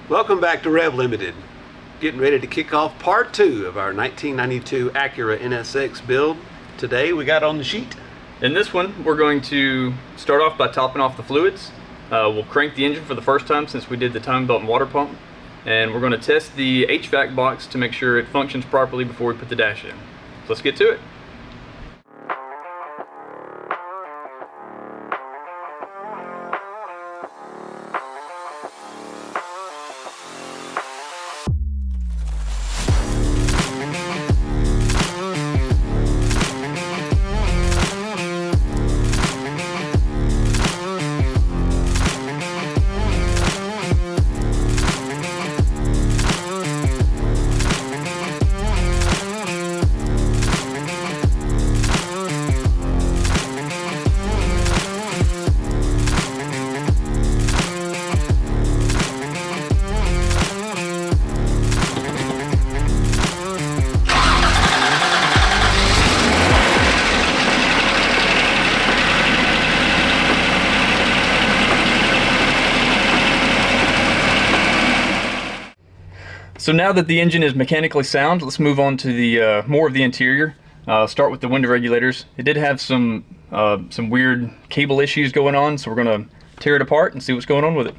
Welcome back to Rev Limited. Getting ready to kick off part 2 of our 1992 Acura NSX build. Today we got on the sheet. In this one, we're going to start off by topping off the fluids. We'll crank the engine for the first time since we did the timing belt and water pump. And we're going to test the HVAC box to make sure it functions properly before we put the dash in. So let's get to it. So now that the engine is mechanically sound, let's move on to the more of the interior. Start with the window regulators. It did have some weird cable issues going on, so we're going to tear it apart and see what's going on with it.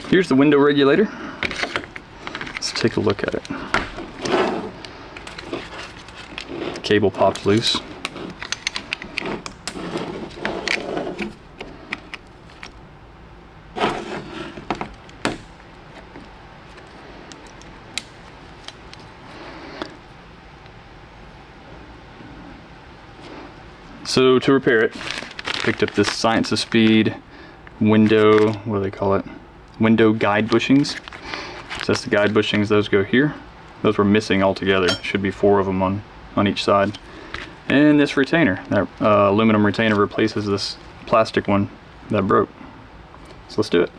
Here's the window regulator. Let's take a look at it. The cable popped loose. So to repair it, picked up this Science of Speed window, what do they call it? Window guide bushings. So that's the guide bushings, those go here. Those were missing altogether. Should be 4 of them on each side. And this retainer, that aluminum retainer replaces this plastic one that broke. So let's do it.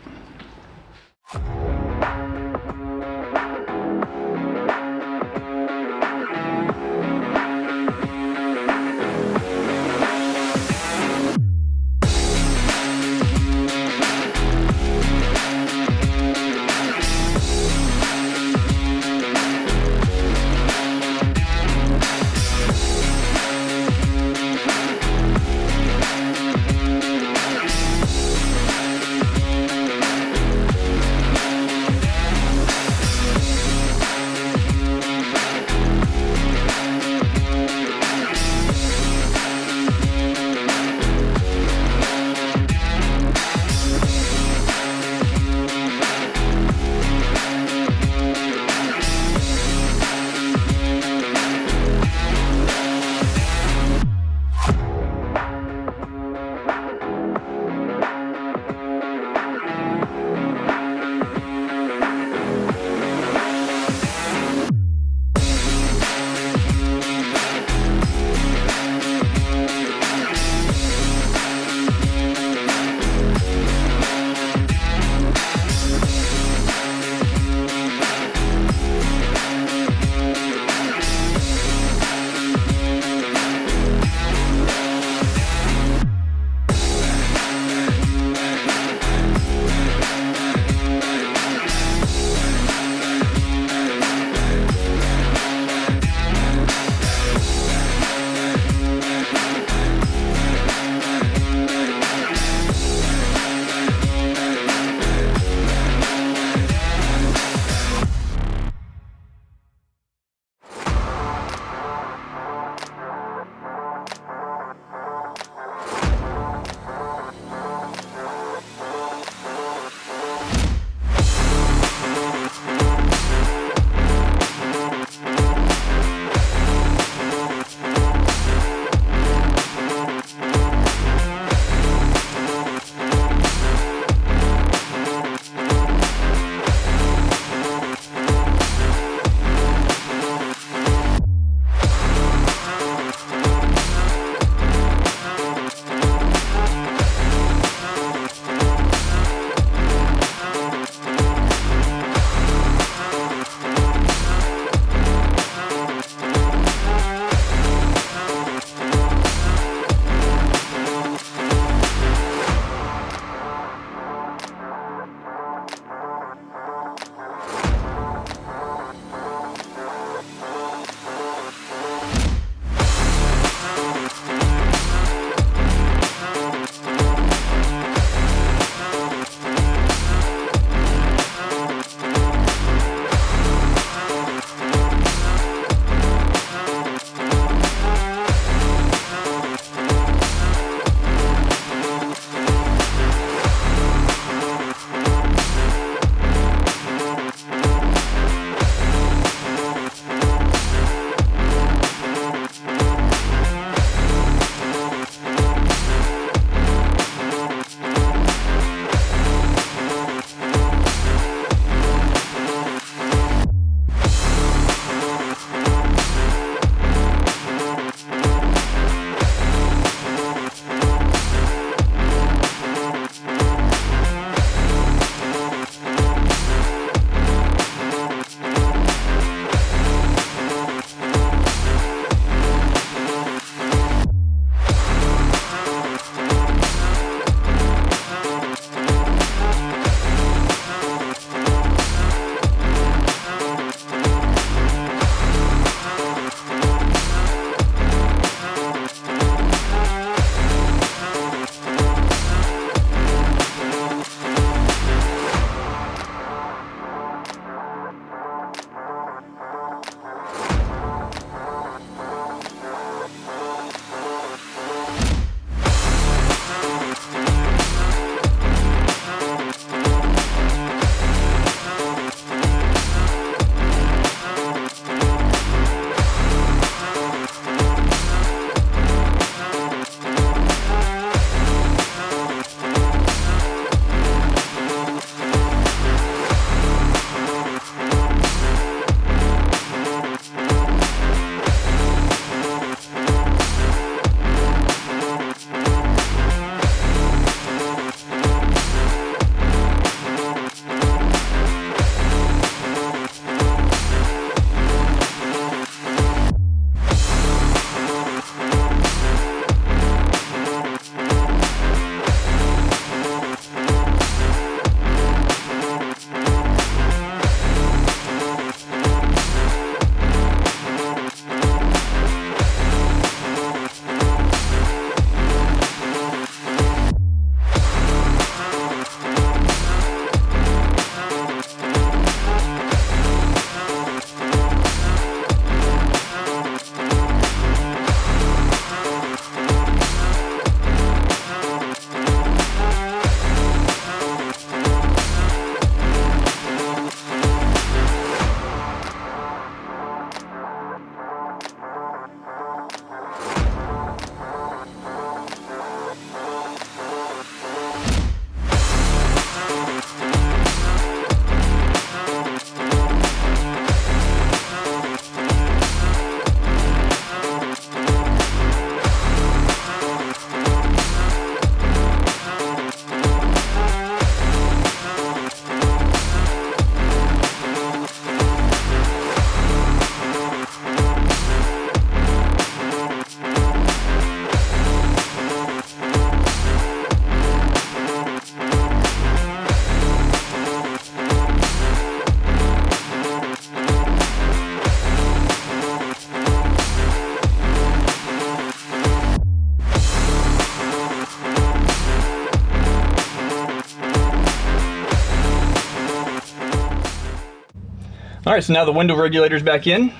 All right, so now the window regulator's back in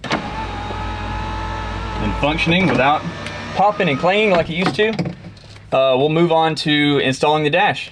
and functioning without popping and clanging like it used to. We'll move on to installing the dash.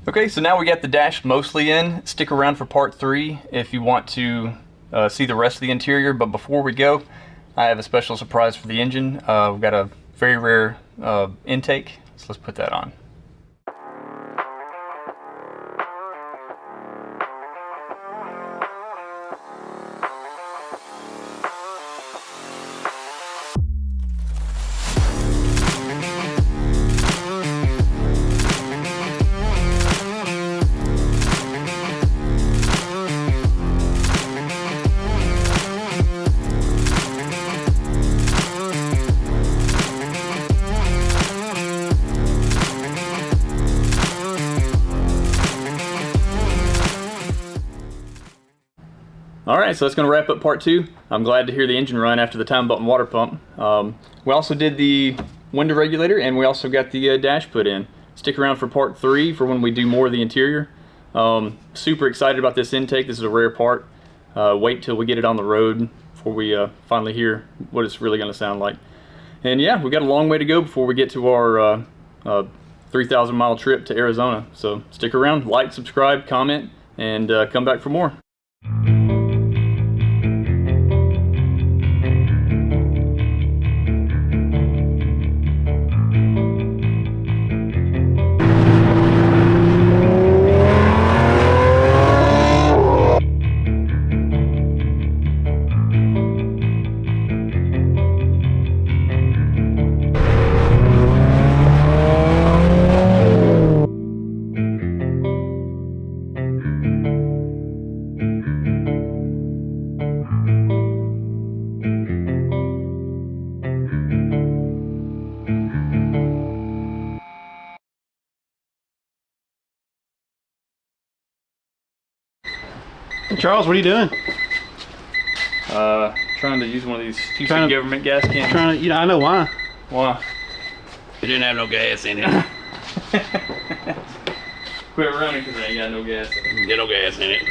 Okay, so now we got the dash mostly in. Stick around for part 3 if you want to see the rest of the interior. But before we go, I have a special surprise for the engine. We've got a very rare intake, so let's put that on. Alright, so that's going to wrap up part 2. I'm glad to hear the engine run after the time belt and water pump. We also did the window regulator, and we also got the dash put in. Stick around for part 3 for when we do more of the interior. Super excited about this intake. This is a rare part. Wait till we get it on the road before we finally hear what it's really going to sound like. And yeah, we've got a long way to go before we get to our 3,000 mile trip to Arizona. So stick around, like, subscribe, comment, and come back for more. Charles, what are you doing? Trying to use one of these stupid government gas cans. Trying to, I know why. Why? It didn't have no gas in it. Quit running because I ain't got no gas in it. Get no gas in it.